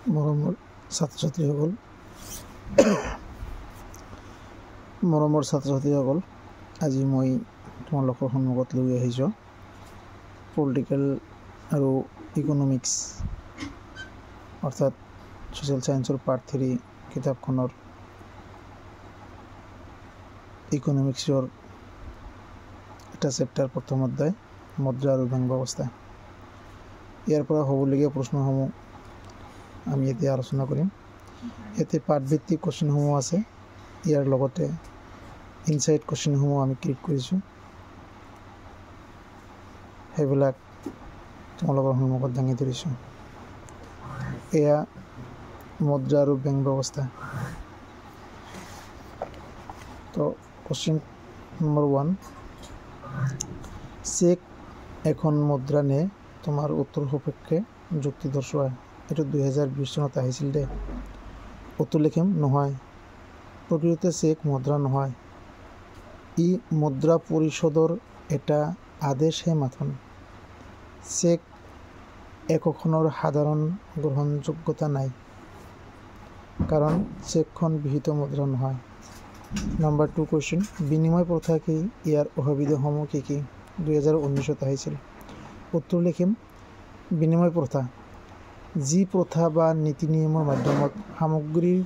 মৰমৰ ছাত্ৰ-ছাত্ৰীসকল আজি মই তোমালোকৰ সন্মুখত লৈ আহিছোঁ পলিটিকেল আৰু ইকনমিক্স অৰ্থাৎ ছ'চিয়েল সায়েন্সৰ পাৰ্ট 3 কিতাপখনৰ ইকনমিক্সৰ এটা চেপ্টাৰ প্ৰথম অধ্যায় মুদ্ৰা আৰু বেংক ব্যৱস্থা। ইয়াৰ পৰা হ'বলগীয়া প্ৰশ্নসমূহ আমি এতিয়া আলোচনা কৰিম। ইয়াতে পাঠভিত্তিক কোৱেশ্যনসমূহ আছে, ইয়াৰ লগতে ইনচাইট কোৱেশ্যনসমূহ আমি ক্লিক কৰিছোঁ, সেইবিলাক তোমালোকৰ সন্মুখত দাঙি ধৰিছোঁ। এয়া মুদ্ৰা আৰু বেংক ব্যৱস্থা। তো কোৱেশ্যন নম্বৰ 1, চেক এখন মুদ্ৰা নে? তোমাৰ উত্তৰ সপক্ষে যুক্তি দৰ্শোৱা। এইটো 2020 চনত আহিছিল দে। উত্তৰ লিখিম নহয়, প্ৰকৃততে চেক মুদ্ৰা নহয়, ই মুদ্ৰা পৰিষদৰ এটা আদেশহে মাথোন। চেক একখনৰ সাধাৰণ গ্ৰহণযোগ্যতা নাই, কাৰণ চেকখন বিহিত মুদ্ৰা নহয়। নম্বৰ 2 কুৱেশ্যন, বিনিময় প্ৰথা কি? ইয়াৰ অসুবিধাসমূহ কি কি? 2019 আহিছিল। উত্তৰ লিখিম বিনিময় প্ৰথা যি প্ৰথা বা নীতি নিয়মৰ মাধ্যমত সামগ্ৰীৰ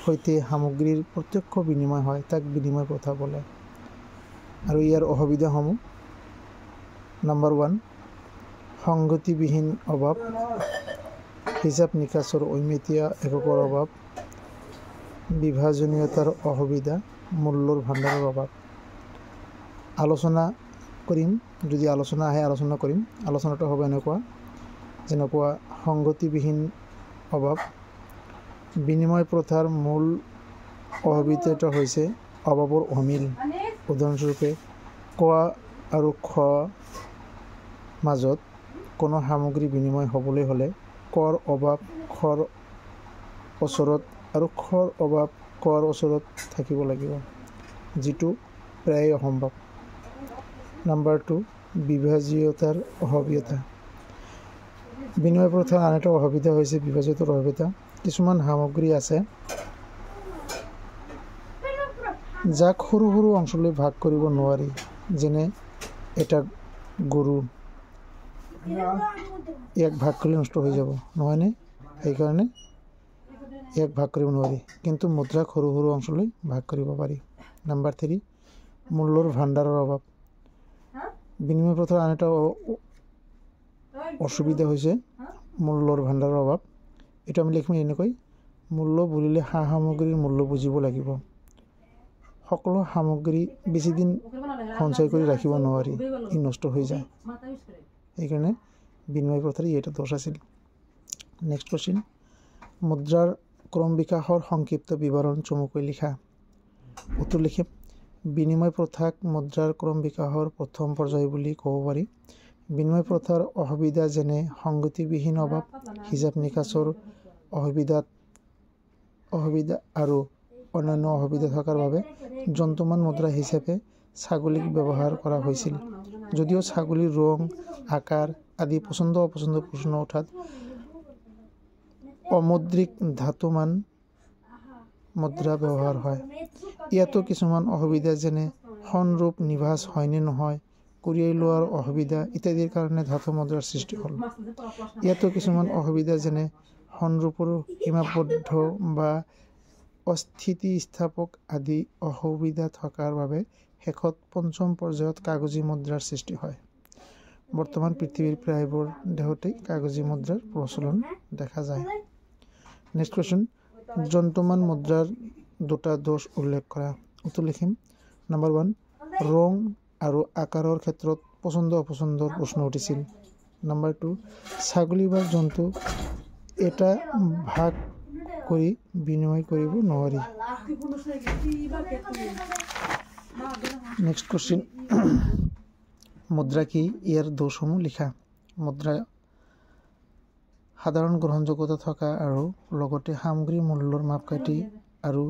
সৈতে সামগ্ৰীৰ প্ৰত্যক্ষ বিনিময় হয় তাক বিনিময় প্ৰথা বোলে। আৰু ইয়াৰ অসুবিধাসমূহ, নম্বৰ 1, সংগতিবিহীন অভাৱ, হিচাপ নিকাচৰ ঐমিতীয় একৰ অভাৱ, বিভাজনীয়তাৰ অসুবিধা, মূল্যৰ ভাণ্ডাৰৰ অভাৱ। আলোচনা কৰিম, যদি আলোচনা আহে আলোচনা কৰিম। আলোচনাটো হ'ব যেনেকুৱা সংগতিবিহীন অভাৱ। বিনিময় প্ৰথাৰ মূল অসুবিধাটো হৈছে অভাৱৰ অমিল। উদাহৰণস্বৰূপে ক আৰু খ মাজত কোনো সামগ্ৰী বিনিময় হ'বলৈ হ'লে কৰ অভাৱ খৰ ওচৰত আৰু খৰ অভাৱ কৰ ওচৰত থাকিব লাগিব, যিটো প্ৰায় অসম্ভৱ। নম্বৰ 2, বিভাজনীয়তাৰ অসুবিধা। বিনিময় প্ৰথাৰ আন এটা অসুবিধা হৈছে বিভাজনীয়তাৰ অসুবিধা। কিছুমান সামগ্ৰী আছে যাক সৰু সৰু অংশলৈ ভাগ কৰিব নোৱাৰি, যেনে এটা গৰু, ইয়াক ভাগ কৰিলে নষ্ট হৈ যাব, নহয়নে? সেইকাৰণে ইয়াক ভাগ কৰিব নোৱাৰি, কিন্তু মুদ্ৰাক সৰু সৰু অংশলৈ ভাগ কৰিব পাৰি। নম্বৰ 3, মূল্যৰ ভাণ্ডাৰৰ অভাৱ। বিনিময় প্ৰথাৰ আন এটা অসুবিধা হৈছে মূল্যৰ ভাণ্ডাৰৰ অভাৱ। এইটো আমি লিখিম এনেকৈ, মূল্য বুলিলে সা সামগ্ৰীৰ মূল্য বুজিব লাগিব। সকলো সামগ্ৰী বেছিদিন সঞ্চয় কৰি ৰাখিব নোৱাৰি, ই নষ্ট হৈ যায়। সেইকাৰণে বিনিময় প্ৰথাৰ এটা দোষ আছিল। নেক্সট কুৱেশ্যন, মুদ্ৰাৰ ক্ৰম বিকাশৰ সংক্ষিপ্ত বিৱৰণ চমুকৈ লিখা। উত্তৰ লিখিম বিনিময় প্ৰথাক মুদ্ৰাৰ ক্ৰম বিকাশৰ প্ৰথম পৰ্যায় বুলি ক'ব পাৰি। বিনিময় প্ৰথাৰ অসুবিধা যেনে সংগতিবিহীন অভাৱ, হিচাপ নিকাচৰ অসুবিধা আৰু অন্যান্য অসুবিধা থকাৰ বাবে যন্ত্ৰমান মুদ্ৰা হিচাপে ছাগলীক ব্যৱহাৰ কৰা হৈছিল। যদিও ছাগলীৰ ৰং, আকাৰ আদি পচন্দ অপচন্দৰ প্ৰশ্ন উঠাত অমৌদ্ৰিক ধাতুমান মুদ্ৰা ব্যৱহাৰ হয়। ইয়াতো কিছুমান অসুবিধা যেনে সোণৰূপ নিভাঁজ হয় নে নহয়, কঢ়িয়াই লোৱাৰ অসুবিধা ইত্যাদিৰ কাৰণে ধাতু মুদ্ৰাৰ সৃষ্টি হ'ল। ইয়াতো কিছুমান অসুবিধা যেনে সোণৰূপৰ সীমাবদ্ধ বা অস্থিতিস্থাপক আদি অসুবিধা থকাৰ বাবে শেষত পঞ্চম পৰ্যায়ত কাগজী মুদ্ৰাৰ সৃষ্টি হয়। বৰ্তমান পৃথিৱীৰ প্ৰায়বোৰ দেশতেই কাগজী মুদ্ৰাৰ প্ৰচলন দেখা যায়। নেক্সট কুৱেশ্যন, যন্ত্ৰমান মুদ্ৰাৰ দুটা দোষ উল্লেখ কৰা। উত্তৰ লিখিম নম্বৰ 1, ৰং আৰু আকাৰৰ ক্ষেত্ৰত পচন্দ অপচন্দৰ প্ৰশ্ন উঠিছিল। নম্বৰ 2, ছাগলী বা জন্তু এটা ভাগ কৰি বিনিময় কৰিব নোৱাৰি। নেক্সট কুৱেশ্যন, মুদ্ৰা কি? ইয়াৰ দোষসমূহ লিখা। মুদ্ৰা সাধাৰণ গ্ৰহণযোগ্যতা থকা আৰু লগতে সামগ্ৰীৰ মূল্যৰ মাপকাঠি আৰু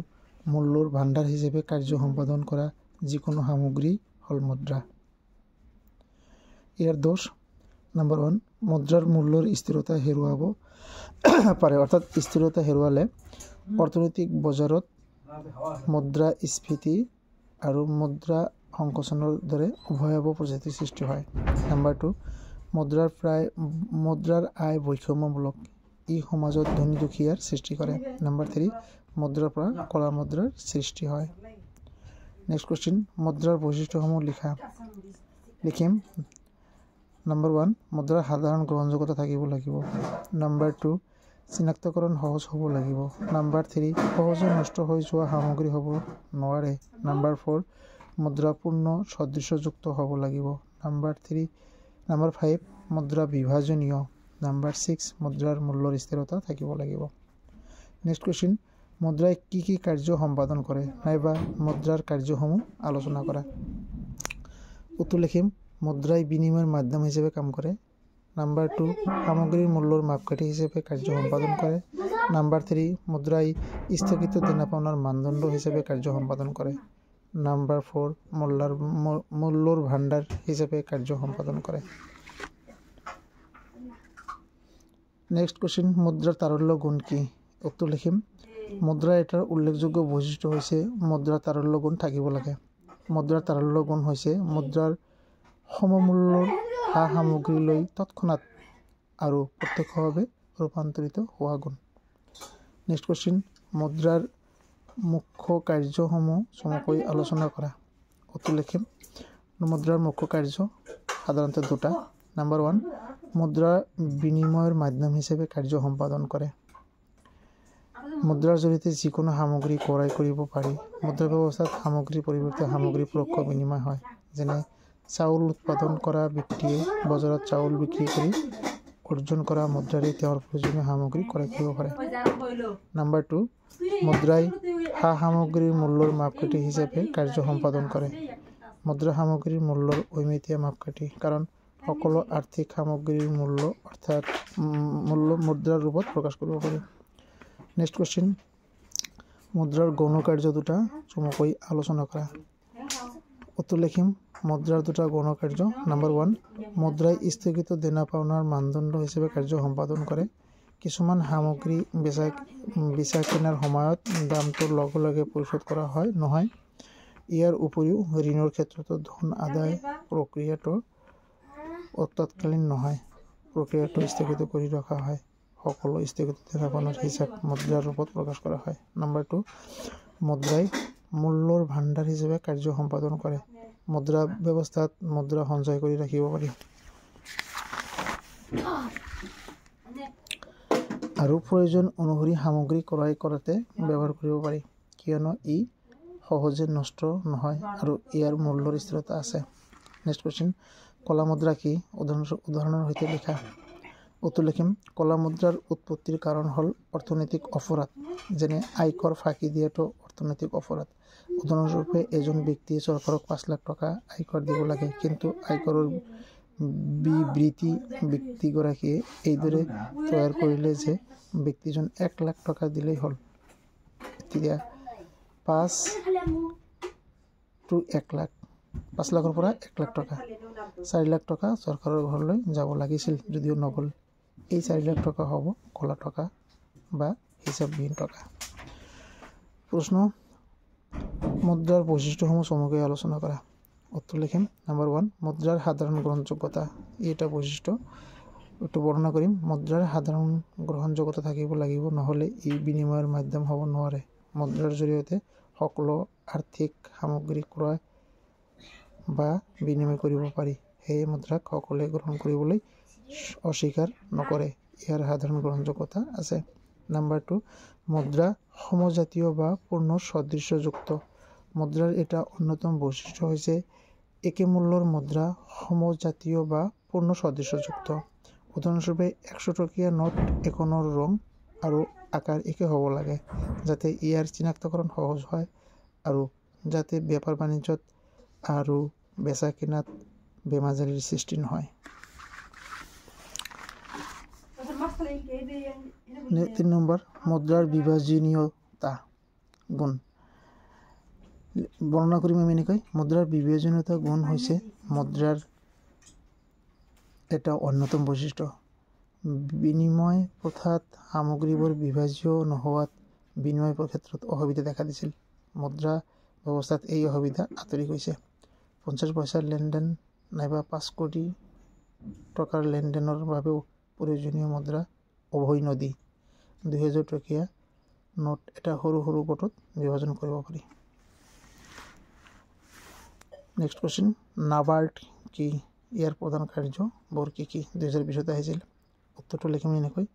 মূল্যৰ ভাণ্ডাৰ হিচাপে কাৰ্য সম্পাদন কৰা যিকোনো সামগ্ৰী হ'ল মুদ্ৰা। ইয়াৰ দোষ, নম্বৰ 1, মুদ্ৰাৰ মূল্যৰ স্থিৰতা হেৰুৱাব পাৰে অৰ্থাৎ স্থিৰতা হেৰুৱালে অৰ্থনৈতিক বজাৰত মুদ্ৰাস্ফীতি আৰু মুদ্ৰা সংকোচনৰ দৰে ভয়াৱহ পৰিস্থিতিৰ সৃষ্টি হয়। নাম্বাৰ 2 মুদ্ৰাৰ আয় বৈষম্যমূলক ই সমাজত ধনী দুখীয়াৰ সৃষ্টি কৰে। নাম্বাৰ 3 মুদ্ৰাৰ পৰা কলা মুদ্ৰাৰ সৃষ্টি হয়। নেক্সট কুৱেশ্যন মুদ্ৰাৰ বৈশিষ্ট্যসমূহ লিখিম। নাম্বাৰ 1 মুদ্ৰাৰ সাধাৰণ গ্ৰহণযোগ্যতা থাকিব লাগিব। নাম্বাৰ 2 চিনাক্তকৰণ সহজ হ'ব লাগিব। নাম্বাৰ 3 সহজে নষ্ট হৈ যোৱা সামগ্ৰী হ'ব নোৱাৰে। নাম্বাৰ 4 মুদ্ৰা পূৰ্ণ সদৃশ্যযুক্ত হ'ব লাগিব। নাম্বাৰ 5 মুদ্ৰা বিভাজনীয়। নাম্বাৰ 6 মুদ্ৰাৰ মূল্যৰ স্থিৰতা থাকিব লাগিব। নেক্সট কুৱেশ্যন মুদ্ৰাই কি কাৰ্য সম্পাদন কৰে নাইবা মুদ্ৰাৰ কাৰ্যসমূহ আলোচনা কৰা। উত্তৰ লিখিম মুদ্ৰাই বিনিময়ৰ মাধ্যম হিচাপে কাম কৰে। নাম্বাৰ 2 সামগ্ৰীৰ মূল্যৰ মাপকাঠি হিচাপে কাৰ্য সম্পাদন কৰে। নাম্বাৰ 3 মুদ্ৰাই স্থগিত দেনা পাওনাৰ মানদণ্ড হিচাপে কাৰ্য সম্পাদন কৰে। নাম্বাৰ 4 মূল্যৰ ভাণ্ডাৰ হিচাপে কাৰ্য সম্পাদন কৰে। নেক্সট কুৱেশ্যন মুদ্ৰাৰ তাৰল্য গুণ কি? উত্তৰ লিখিম মুদ্ৰাৰ এটাৰ উল্লেখযোগ্য বৈশিষ্ট্য হৈছে মুদ্ৰাৰ তাৰল্য গুণ থাকিব লাগে। মুদ্ৰাৰ তাৰল্য গুণ হৈছে মুদ্ৰাৰ সমমূল্যৰ সা সামগ্ৰীলৈ তৎক্ষণাৎ আৰু প্ৰত্যক্ষভাৱে ৰূপান্তৰিত হোৱা গুণ। নেক্সট কুৱেশ্যন মুদ্ৰাৰ মুখ্য কাৰ্যসমূহ চমুকৈ আলোচনা কৰা। উত্তৰ লিখিম মুদ্ৰাৰ মুখ্য কাৰ্য সাধাৰণতে দুটা। নাম্বাৰ 1 মুদ্ৰা বিনিময়ৰ মাধ্যম হিচাপে কাৰ্য সম্পাদন কৰে। মুদ্ৰাৰ জৰিয়তে যিকোনো সামগ্ৰী ক্ৰয় কৰিব পাৰি। মুদ্ৰা ব্যৱস্থাত সামগ্ৰীৰ পৰিৱৰ্তে সামগ্ৰীৰ পৰোক্ষ বিনিময় হয়। যেনে চাউল উৎপাদন কৰা ব্যক্তিয়ে বজাৰত চাউল বিক্ৰী কৰি অৰ্জন কৰা মুদ্ৰাৰে তেওঁৰ প্ৰয়োজনীয় সামগ্ৰী ক্ৰয় কৰিব পাৰে। নাম্বাৰ 2 মুদ্ৰাই সা সামগ্ৰীৰ মূল্যৰ মাপকাঠি হিচাপে কাৰ্য সম্পাদন কৰে। মুদ্ৰা সামগ্ৰীৰ মূল্যৰ ঐমিতীয়া মাপকাঠি কাৰণ সকলো আৰ্থিক সামগ্ৰীৰ মূল্য মুদ্ৰাৰ ৰূপত প্ৰকাশ কৰিব পাৰি। নেক্সট কুৱেশ্যন মুদ্ৰাৰ গৌণ কাৰ্য দুটা চমুকৈ আলোচনা কৰা। উত্তৰ লিখিম মুদ্ৰাৰ দুটা গৌণ কাৰ্য। নাম্বাৰ 1 মুদ্ৰাই স্থগিত দেনা পাওনাৰ মানদণ্ড হিচাপে কাৰ্য সম্পাদন কৰে। কিছুমান সামগ্ৰী বেচা কিনাৰ সময়ত দামটো লগে লগে পৰিশোধ কৰা নহয়। ইয়াৰ উপৰিও ঋণৰ ক্ষেত্ৰতো ধন আদায় প্ৰক্ৰিয়াটো তৎকালীন নহয়। প্ৰক্ৰিয়াটো স্থগিত কৰি ৰখা হয়। সকলো স্থগিত দেনা পাওনাৰ হিচাপ মুদ্ৰাৰ ৰূপত প্ৰকাশ কৰা হয়। নাম্বাৰ 2 মুদ্ৰাই মূল্যৰ ভাণ্ডাৰ হিচাপে কাৰ্য সম্পাদন কৰে। মুদ্ৰা ব্যৱস্থাত মুদ্ৰা সঞ্চয় কৰি ৰাখিব পাৰি আৰু প্ৰয়োজন অনুসৰি সামগ্ৰী ক্ৰয় কৰাতে ব্যৱহাৰ কৰিব পাৰি কিয়নো ই সহজে নষ্ট নহয় আৰু ইয়াৰ মূল্যৰ স্থিৰতা আছে। নেক্সট কুৱেশ্যন কলা মুদ্ৰা কি? উদাহৰণৰ সৈতে লিখা। উত্তৰ লিখিম কলা মুদ্ৰাৰ উৎপত্তিৰ কাৰণ হ'ল অৰ্থনৈতিক অপৰাধ। যেনে আয়কৰ ফাঁকি দিয়াটো অৰ্থনৈতিক অপৰাধ। উদাহৰণস্বৰূপে এজন ব্যক্তিয়ে চৰকাৰক 5 লাখ টকা আয়কৰ দিব লাগে কিন্তু আয়কৰৰ বিবৃতি ব্যক্তিগৰাকীয়ে এইদৰে তৈয়াৰ কৰিলে যে ব্যক্তিজন 1 লাখ টকা দিলেই হ'ল। তেতিয়া 5 লাখৰ পৰা 1 লাখ টকা 4 লাখ টকা চৰকাৰৰ ঘৰলৈ যাব লাগিছিল যদিও নগ'ল। এই 4 লাখ টকা হ'ব কলা টকা বা হিচাপবিহীন টকা। প্ৰশ্ন মুদ্ৰাৰ বৈশিষ্ট্যসমূহ চমুকৈ আলোচনা কৰা। উত্তৰ লিখিম নাম্বাৰ 1 মুদ্ৰাৰ সাধাৰণ গ্ৰহণযোগ্যতা ই এটা বৈশিষ্ট্য। এইটো বৰ্ণনা কৰিম। মুদ্ৰাৰ সাধাৰণ গ্ৰহণযোগ্যতা থাকিব লাগিব নহ'লে ই বিনিময়ৰ মাধ্যম হ'ব নোৱাৰে। মুদ্ৰাৰ জৰিয়তে সকলো আৰ্থিক সামগ্ৰী ক্ৰয় বা বিনিময় কৰিব পাৰি। সেয়ে মুদ্ৰাক সকলোৱে গ্ৰহণ কৰিবলৈ অস্বীকাৰ নকৰে। ইয়াৰ সাধাৰণ গ্ৰহণযোগ্যতা আছে। নাম্বাৰ 2 মুদ্ৰা সমজাতীয় বা পূৰ্ণ সদৃশ্যযুক্ত। মুদ্ৰাৰ এটা অন্যতম বৈশিষ্ট্য হৈছে একে মূল্যৰ মুদ্ৰা সমজাতীয় বা পূৰ্ণ সদৃশ্যযুক্ত। উদাহৰণস্বৰূপে 100 টকীয়া নোট এখনৰ ৰং আৰু আকাৰ একে হ'ব লাগে যাতে ইয়াৰ চিনাক্তকৰণ সহজ হয় আৰু যাতে বেপাৰ বাণিজ্যত আৰু বেচা কিনাত বেমাজালিৰ সৃষ্টি নহয়। 3 নম্বৰ মুদ্ৰাৰ বিভাজনীয়তা গুণ বৰ্ণনা কৰিম আমি এনেকৈ। মুদ্ৰাৰ বিভাজনীয়তা গুণ হৈছে মুদ্ৰাৰ এটা অন্যতম বৈশিষ্ট্য। বিনিময় প্ৰথাত সামগ্ৰীবোৰ বিভাজ্য নোহোৱাত বিনিময় ক্ষেত্ৰত অসুবিধা দেখা দিছিল। মুদ্ৰা ব্যৱস্থাত এই অসুবিধা আঁতৰি গৈছে। 50 পইচাৰ লেনদেন নাইবা 5 কোটি টকাৰ লেনদেনৰ বাবেও প্ৰয়োজনীয় মুদ্ৰা উভয় নদী 2000 টকীয়া নোট এটা সৰু সৰু গোটত বিভাজন কৰিব পাৰি। নেক্সট কোৱেশ্চন, নাবাৰ্ড কি? ইয়াৰ প্ৰধান কাৰ্যবোৰ কি কি? 2020 আহিছিল। উত্তৰটো লিখিম এনেকৈ।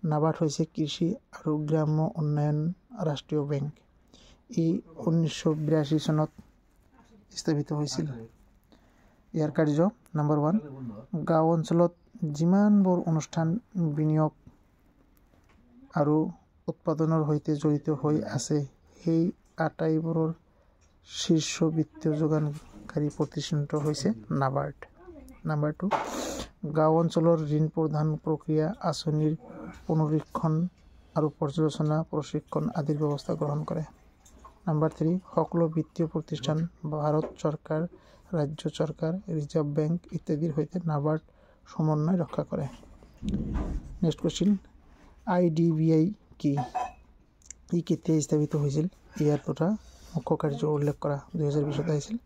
নাবাৰ্ড হৈছে কৃষি আৰু গ্ৰাম্য উন্নয়ন ৰাষ্ট্ৰীয় বেংক। ই 1982 চনত স্থাপিত হৈছিল। ইয়াৰ কাৰ্য নম্বৰ 1, গাঁও অঞ্চলত যিমানবোৰ অনুষ্ঠান বিনিয়োগ আৰু উৎপাদনৰ সৈতে জড়িত হৈ আছে সেই আটাইবোৰৰ শীৰ্ষ বিত্তীয় যোগানকাৰী প্ৰতিষ্ঠানটো হৈছে নাবাৰ্ড। নম্বৰ 2, গাঁও অঞ্চলৰ ঋণ প্ৰদান প্ৰক্ৰিয়া, আঁচনিৰ পুনৰীক্ষণ আৰু পৰ্যালোচনা, প্ৰশিক্ষণ আদিৰ ব্যৱস্থা গ্ৰহণ কৰে। নম্বৰ 3, সকলো বিত্তীয় প্ৰতিষ্ঠান, ভাৰত চৰকাৰ, ৰাজ্য চৰকাৰ, ৰিজাৰ্ভ বেংক ইত্যাদিৰ সৈতে নাবাৰ্ড সমন্বয় ৰক্ষা কৰে। নেক্সট কুৱেশ্চন, IDBI কি? ই কেতিয়া স্থাপিত হৈছিল? ইয়াৰ দুটা মুখ্য কাৰ্য উল্লেখ কৰা। 2020 আহিছিল।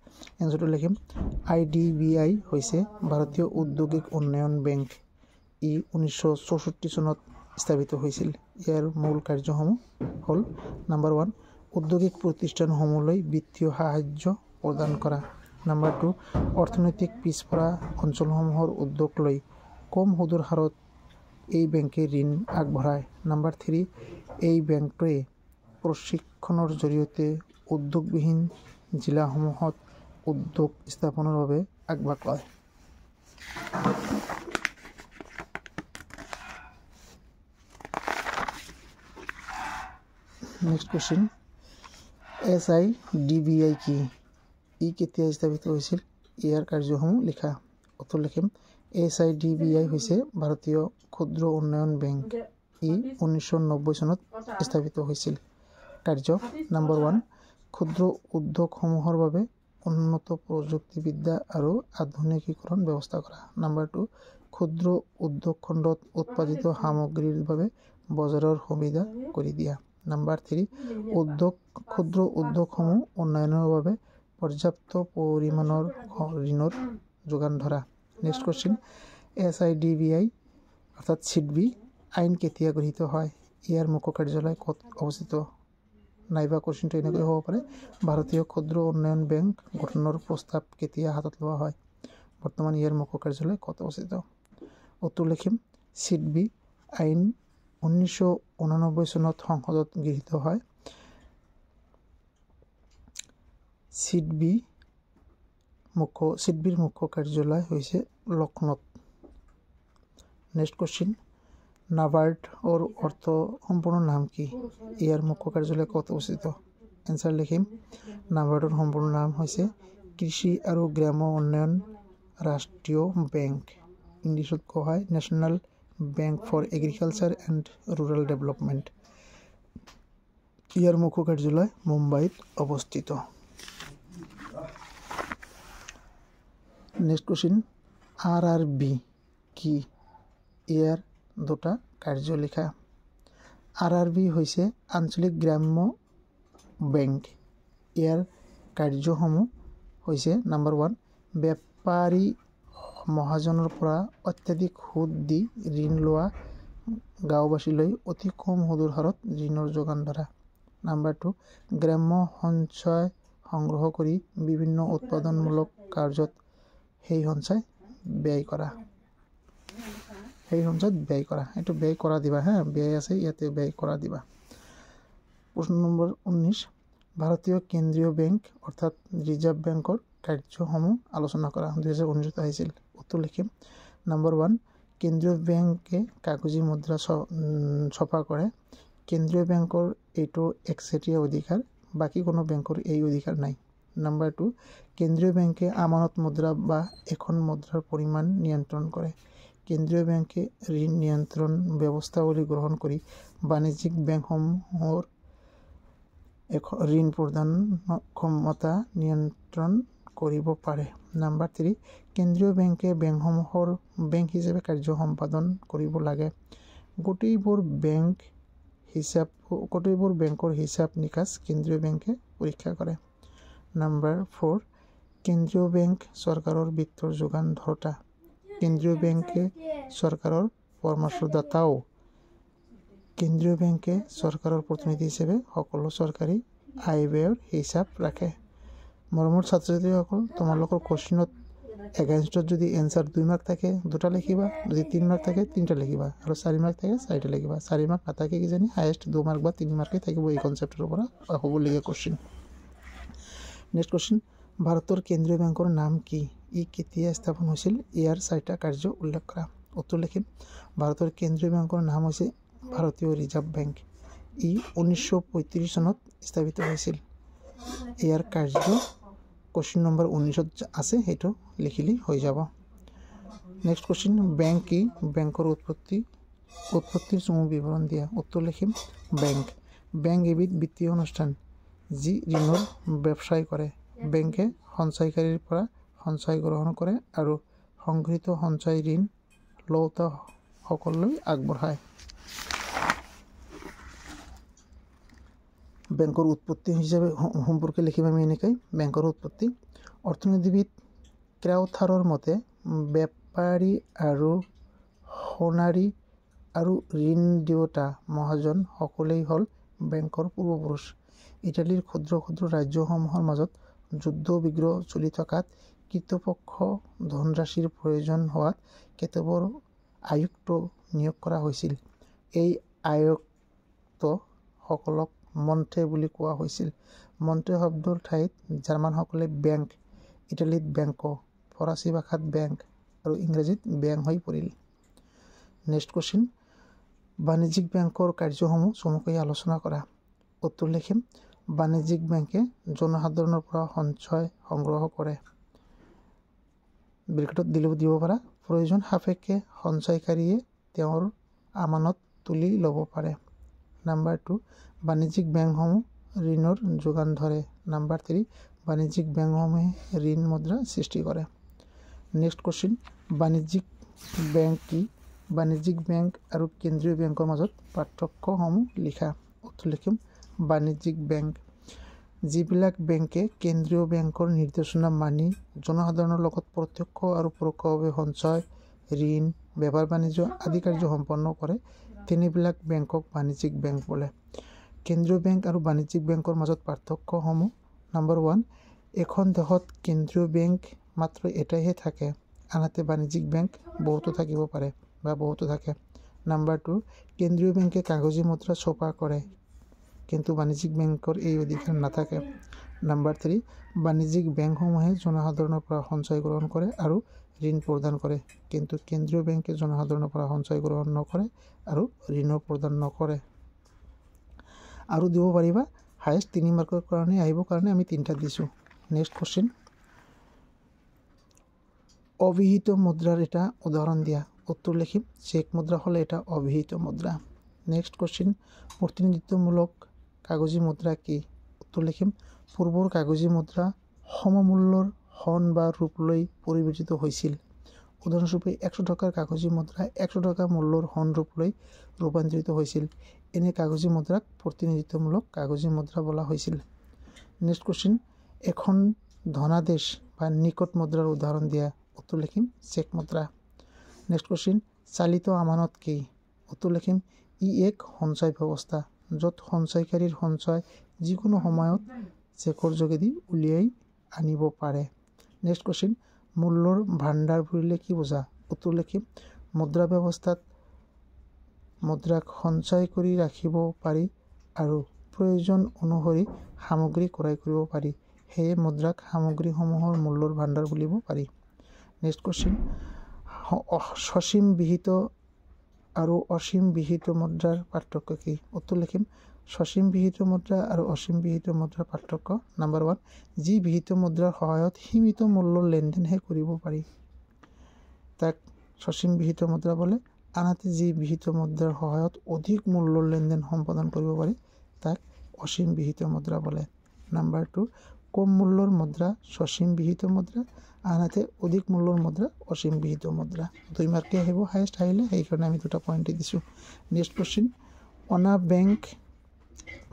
এনচাৰটো লিখিম। IDBI হৈছে ভাৰতীয় ঔদ্যোগিক উন্নয়ন বেংক। ই 1964 চনত স্থাপিত হৈছিল। ইয়াৰ মূল কাৰ্যসমূহ হ'ল নম্বৰ 1, ঔদ্যোগিক প্ৰতিষ্ঠানসমূহলৈ বিত্তীয় সাহায্য প্ৰদান কৰা। নম্বৰ 2, অৰ্থনৈতিক পিছপৰা অঞ্চলসমূহৰ উদ্যোগ লৈ কম সুদৰ হাৰত এই বেংকে ঋণ আগবঢ়ায়। নম্বৰ 3, এই বেংকটোৱে প্ৰশিক্ষণৰ জৰিয়তে উদ্যোগবিহীন জিলাসমূহত উদ্যোগ স্থাপনৰ বাবে আগভাগ লয়। নেক্সট কুৱেশ্চন, SIDBI কি? ই কেতিয়া স্থাপিত হৈছিল? ইয়াৰ কাৰ্যসমূহ লিখা। উত্তৰ লিখিম। SIDBI হৈছে ভাৰতীয় ক্ষুদ্ৰ উন্নয়ন বেংক। ই 1990 চনত স্থাপিত হৈছিল। কাৰ্য নম্বৰ 1, ক্ষুদ্ৰ উদ্যোগসমূহৰ বাবে উন্নত প্ৰযুক্তিবিদ্যা আৰু আধুনিকীকৰণ ব্যৱস্থা কৰা। নম্বৰ 2, ক্ষুদ্ৰ উদ্যোগ খণ্ডত উৎপাদিত সামগ্ৰীৰ বাবে বজাৰৰ সুবিধা কৰি দিয়া। নম্বৰ 3, ক্ষুদ্ৰ উদ্যোগসমূহ উন্নয়নৰ বাবে পৰ্যাপ্ত পৰিমাণৰ ঋণৰ যোগান ধৰা। নেক্সট কুৱেশ্চন, SIDBI অৰ্থাৎ SIDBI আইন কেতিয়া গৃহীত হয়? ইয়াৰ মুখ্য কাৰ্যালয় ক'ত অৱস্থিত? নাইবা কুৱেশ্চনটো এনেকৈ হ'ব পাৰে, ভাৰতীয় ক্ষুদ্ৰ উন্নয়ন বেংক গঠনৰ প্ৰস্তাৱ কেতিয়া হাতত লোৱা হয়? বৰ্তমান ইয়াৰ মুখ্য কাৰ্যালয় ক'ত অৱস্থিত? উত্তৰ লিখিম। SIDBI আইন 1989 চনত সংসদত গৃহীত হয়। SIDBIৰ মুখ্য কাৰ্যালয় হৈছে লক্ষ্ণৌত। নেক্সট কুৱেশ্চন, নাবাৰ্ডৰ সম্পূৰ্ণ নাম কি? ইয়াৰ মুখ্য কাৰ্যালয় ক'ত অৱস্থিত? এনচাৰ লিখিম। নাবাৰ্ডৰ সম্পূৰ্ণ নাম হৈছে কৃষি আৰু গ্ৰাম্য উন্নয়ন ৰাষ্ট্ৰীয় বেংক। ইংলিছত কোৱা হয় national bank for agriculture and rural development. ইয়াৰ মুখ্য কাৰ্যালয় মুম্বাইত অৱস্থিত। নেক্সট কুৱেশ্চন, RRB কি? ইয়াৰ দুটা কাৰ্য লিখা। RRB হৈছে আঞ্চলিক গ্ৰাম্য বেংক। ইয়াৰ কাৰ্যসমূহ হৈছে নম্বৰ 1, বেপাৰী মহাজনৰ পৰা অত্যাধিক সুদ দি ঋণ লোৱা, গাঁওবাসীলৈ অতি কম সুদৰ হাৰত ঋণৰ যোগান ধৰা। নম্বৰ 2, গ্ৰাম্য সঞ্চয় সংগ্ৰহ কৰি বিভিন্ন উৎপাদনমূলক কাৰ্যত সেই সঞ্চয় ব্যয় কৰা। এইটো ব্যয় কৰা দিবা হা, ব্যয় আছে ইয়াতে ব্যয় কৰা দিবা। প্ৰশ্ন নম্বৰ 19, ভাৰতীয় কেন্দ্ৰীয় বেংক অৰ্থাৎ ৰিজাৰ্ভ বেংকৰ কাৰ্যসমূহ আলোচনা কৰা। 2019 আহিছিল। উত্তৰ লিখিম। নম্বৰ 1, কেন্দ্ৰীয় বেংকে কাগজী মুদ্ৰা ছপা কৰে। কেন্দ্ৰীয় বেংকৰ এইটো একচেটিয়া অধিকাৰ, বাকী কোনো বেংকৰ এই অধিকাৰ নাই। নম্বৰ 2, কেন্দ্ৰীয় বেংকে আমানত মুদ্ৰা বা এখন মুদ্ৰাৰ পৰিমাণ নিয়ন্ত্ৰণ কৰে। কেন্দ্ৰীয় বেংকে ঋণ নিয়ন্ত্ৰণ ব্যৱস্থাৱলী গ্ৰহণ কৰি বাণিজ্যিক বেংকসমূহৰ ঋণ প্ৰদান ক্ষমতা নিয়ন্ত্ৰণ কৰিব পাৰে। নম্বৰ 3, কেন্দ্ৰীয় বেংকে বেংকসমূহৰ বেংক হিচাপে কাৰ্য সম্পাদন কৰিব লাগে। গোটেইবোৰ বেংকৰ হিচাপ নিকাচ কেন্দ্ৰীয় বেংকে পৰীক্ষা কৰে। নাম্বাৰ 4, কেন্দ্ৰীয় বেংক চৰকাৰৰ বিত্তৰ যোগান ধৰোঁতা। কেন্দ্ৰীয় বেংকে চৰকাৰৰ পৰামৰ্শদাতাও। কেন্দ্ৰীয় বেংকে চৰকাৰৰ প্ৰতিনিধি হিচাপে সকলো চৰকাৰী আয় ব্যয়ৰ হিচাপ ৰাখে। মৰমৰ ছাত্ৰ ছাত্ৰীসকল, তোমালোকৰ কোৱেশ্যনত এগেইনষ্টত যদি এনচাৰ 2 মাৰ্ক থাকে 2টা লিখিবা, যদি 3 মাৰ্ক থাকে 3টা লিখিবা, আৰু 4 মাৰ্ক থাকে 4টা লিখিবা। 4 মাৰ্ক নাথাকে কিজানি হায়েষ্ট 2 মাৰ্ক বা 3 মাৰ্কেই থাকিব এই কনচেপ্টৰ পৰা হ'বলগীয়া কোৱেশ্যন। নেক্সট কোৱেশ্যন, ভাৰতৰ কেন্দ্ৰীয় বেংকৰ নাম কি? ই কেতিয়া স্থাপন হৈছিল? ইয়াৰ 4টা কাৰ্য উল্লেখ কৰা। উত্তৰ লিখিম, ভাৰতৰ কেন্দ্ৰীয় বেংকৰ নাম হৈছে ভাৰতীয় ৰিজাৰ্ভ বেংক। ই 1935 চনত স্থাপিত হৈছিল। ইয়াৰ কাৰ্য কোৱেশ্যন নম্বৰ 19ত আছে, সেইটো লিখিলেই হৈ যাব। নেক্সট কোৱেশ্যন, বেংক কি? বেংকৰ উৎপত্তিৰ চমু বিৱৰণ দিয়া। উত্তৰ লিখিম, বেংক এবিধ বিত্তীয় অনুষ্ঠান যি ঋণৰ ব্যৱসায় কৰে। বেংকে সঞ্চয়কাৰীৰ পৰা সঞ্চয় গ্ৰহণ কৰে আৰু সংগৃহীত সঞ্চয় ঋণ লওঁতাসকললৈ আগবঢ়ায়। বেংকৰ উৎপত্তি হিচাপে সম্পৰ্কে লিখিম আমি এনেকৈ। বেংকৰ উৎপত্তি, অৰ্থনীতিবিদ ক্ৰাউথাৰৰ মতে বেপাৰী আৰু সোণাৰী আৰু ঋণ দিওঁতা মহাজন সকলেই হ'ল বেংকৰ পূৰ্বপুৰুষ। ইটালীৰ ক্ষুদ্ৰ ক্ষুদ্ৰ ৰাজ্যসমূহৰ মাজত যুদ্ধ বিগ্ৰহ চলি থকাত কৃতপক্ষ ধনৰাশিৰ প্ৰয়োজন হোৱাত কেতবোৰ আয়ুক্ত নিয়োগ কৰা হৈছিল। এই আয়ুক্তসকলক মন্ত্ৰে বুলি কোৱা হৈছিল। মন্ত্ৰে শব্দৰ ঠাইত জাৰ্মানসকলে বেংক, ইটালীত বেংকো, ফৰাচী ভাষাত বেংক আৰু ইংৰাজীত বেংক হৈ পৰিল। নেক্সট কোৱেশ্যন, বাণিজ্যিক বেংকৰ কাৰ্যসমূহ চমুকৈ আলোচনা কৰা। উত্তৰ লিখিম, বাণিজ্যিক বেংকে জনসাধাৰণৰ পৰা সঞ্চয় সংগ্ৰহ কৰে। ব্ৰেকেটত দিব পাৰা, প্ৰয়োজন সাপেক্ষে সঞ্চয়কাৰীয়ে তেওঁৰ আমানত তুলি ল'ব পাৰে। নাম্বাৰ 2, বাণিজ্যিক বেংকসমূহ ঋণৰ যোগান ধৰে। নাম্বাৰ 3, বাণিজ্যিক বেংকসমূহে ঋণ মুদ্ৰা সৃষ্টি কৰে। নেক্সট কোৱেশ্যন, বাণিজ্যিক বেংক কি? বাণিজ্যিক বেংক আৰু কেন্দ্ৰীয় বেংকৰ মাজত পাৰ্থক্যসমূহ লিখা। উত্তৰ লিখিম, বাণিজ্যিক বেংক, যিবিলাক বেংকে কেন্দ্ৰীয় বেংকৰ নিৰ্দেশনা মানি জনসাধাৰণৰ লগত প্ৰত্যক্ষ আৰু পৰোক্ষভাৱে সঞ্চয়, ঋণ, বেপাৰ বাণিজ্য আদি কাৰ্য সম্পন্ন কৰে, তেনেবিলাক বেংকক বাণিজ্যিক বেংক বোলে। কেন্দ্ৰীয় বেংক আৰু বাণিজ্যিক বেংকৰ মাজত পাৰ্থক্যসমূহ। নাম্বাৰ 1, এখন দেশত কেন্দ্ৰীয় বেংক মাত্ৰ এটাইহে থাকে, আনহাতে বাণিজ্যিক বেংক বহুতো থাকিব পাৰে বা বহুতো থাকে। নাম্বাৰ 2, কেন্দ্ৰীয় বেংকে কাগজী মুদ্ৰা ছপা কৰে, কিন্তু বাণিজ্যিক বেংকৰ এই অধিকাৰ নাথাকে। নাম্বাৰ 3, বাণিজ্যিক বেংকসমূহে জনসাধাৰণৰ পৰা সঞ্চয় গ্ৰহণ কৰে আৰু ঋণ প্ৰদান কৰে, কিন্তু কেন্দ্ৰীয় বেংকে জনসাধাৰণৰ পৰা সঞ্চয় গ্ৰহণ নকৰে আৰু ঋণো প্ৰদান নকৰে। আৰু দিব পাৰিবা, হায়েষ্ট 3 মাৰ্কৰ কাৰণে আহিবৰ কাৰণে আমি 3টা দিছোঁ। নেক্সট কোৱেশ্যন, অবিহিত মুদ্ৰাৰ এটা উদাহৰণ দিয়া। উত্তৰ লিখিম, চেক মুদ্ৰা হ'ল এটা অবিহিত মুদ্ৰা। নেক্সট কোৱেশ্যন, প্ৰতিনিধিত্বমূলক কাগজী মুদ্ৰা কি? উত্তৰ লিখিম, পূৰ্বৰ কাগজী মুদ্ৰা সমমূল্যৰ শণ বা ৰূপ লৈ পৰিৱৰ্তিত হৈছিল। উদাহৰণস্বৰূপে 100 টকাৰ কাগজী মুদ্ৰা 100 টকা মূল্যৰ শণ ৰূপ লৈ ৰূপান্তৰিত হৈছিল। এনে কাগজী মুদ্ৰাক প্ৰতিনিধিত্বমূলক কাগজী মুদ্ৰা বোলা হৈছিল। নেক্সট কোৱেশ্যন, এখন ধনাদেশ বা নিকট মুদ্ৰাৰ উদাহৰণ দিয়া। উত্তৰ লিখিম, চেক মুদ্ৰা। নেক্সট কোৱেশ্যন, চালিত আমানত কি? উত্তৰ লিখিম, ই এক সঞ্চয় ব্যৱস্থা য'ত সঞ্চয়কাৰীৰ সঞ্চয় যিকোনো সময়ত চেকৰ যোগেদি উলিয়াই আনিব পাৰে। নেক্সট কোৱেশ্যন, মূল্যৰ ভাণ্ডাৰ বুলিলে কি বুজা? উত্তৰ লিখিম, মুদ্ৰা ব্যৱস্থাত মুদ্ৰাক সঞ্চয় কৰি ৰাখিব পাৰি আৰু প্ৰয়োজন অনুসৰি সামগ্ৰী ক্ৰয় কৰিব পাৰি, সেয়ে মুদ্ৰাক সামগ্ৰীসমূহৰ মূল্যৰ ভাণ্ডাৰ বুলিব পাৰি। নেক্সট কোৱেশ্যন, সসীম বিহিত আৰু অসীম বিহিত মুদ্ৰাৰ পাৰ্থক্য কি? উত্তৰ লিখিম, সসীম বিহিত মুদ্ৰা আৰু অসীম বিহিত মুদ্ৰাৰ পাৰ্থক্য। নাম্বাৰ 1, যি বিহিত মুদ্ৰাৰ সহায়ত সীমিত মূল্যৰ লেনদেনহে কৰিব পাৰি, তাক সসীম বিহিত মুদ্ৰা বোলে। আনহাতে যি বিহিত মুদ্ৰাৰ সহায়ত অধিক মূল্যৰ লেনদেন সম্পাদন কৰিব পাৰি, তাক অসীম বিহিত মুদ্ৰা বোলে। নাম্বাৰ 2, কম মূল্যৰ মুদ্ৰা সসীম বিহিত মুদ্ৰা, আনহাতে অধিক মূল্যৰ মুদ্ৰা অসীম বিহিত মুদ্ৰা। 2 মাৰ্কে আহিব, হায়েষ্ট আহিলে, সেইকাৰণে আমি 2টা পইণ্ট দিছোঁ। নেক্সট কুৱেশ্যন, অনা বেংক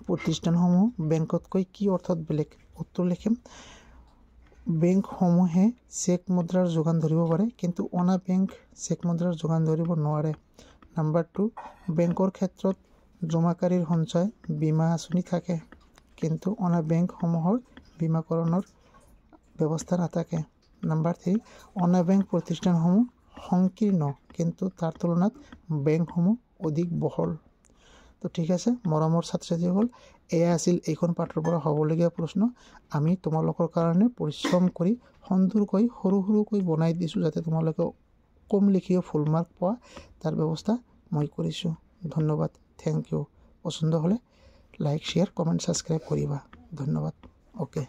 প্ৰতিষ্ঠানসমূহ বেংকতকৈ কি অৰ্থত বেলেগ? উত্তৰ লিখিম, বেংকসমূহে চেক মুদ্ৰাৰ যোগান ধৰিব পাৰে, কিন্তু অনা বেংক চেক মুদ্ৰাৰ যোগান ধৰিব নোৱাৰে। নাম্বাৰ 2, বেংকৰ ক্ষেত্ৰত জমাকাৰীৰ সঞ্চয় বীমা আঁচনি থাকে, কিন্তু অনা বেংকসমূহৰ বীমাকৰণৰ ব্যৱস্থা নাথাকে। নাম্বাৰ 3, অনা বেংক প্ৰতিষ্ঠানসমূহ সংকীৰ্ণ, কিন্তু তাৰ তুলনাত বেংকসমূহ অধিক বহল। তো ঠিক আছে মৰমৰ ছাত্ৰ ছাত্ৰীসকল, এয়া আছিল এইখন পাঠৰ পৰা হ'বলগীয়া প্ৰশ্ন। আমি তোমালোকৰ কাৰণে পৰিশ্ৰম কৰি সুন্দৰকৈ সৰুকৈ বনাই দিছোঁ, যাতে তোমালোকে কম লিখিও ফুল মাৰ্ক পোৱা, তাৰ ব্যৱস্থা মই কৰিছোঁ। ধন্যবাদ, থেংক ইউ। পচন্দ হ'লে লাইক, শ্বেয়াৰ, কমেণ্ট, ছাবস্ক্ৰাইব কৰিবা। ধন্যবাদ। অ'কে।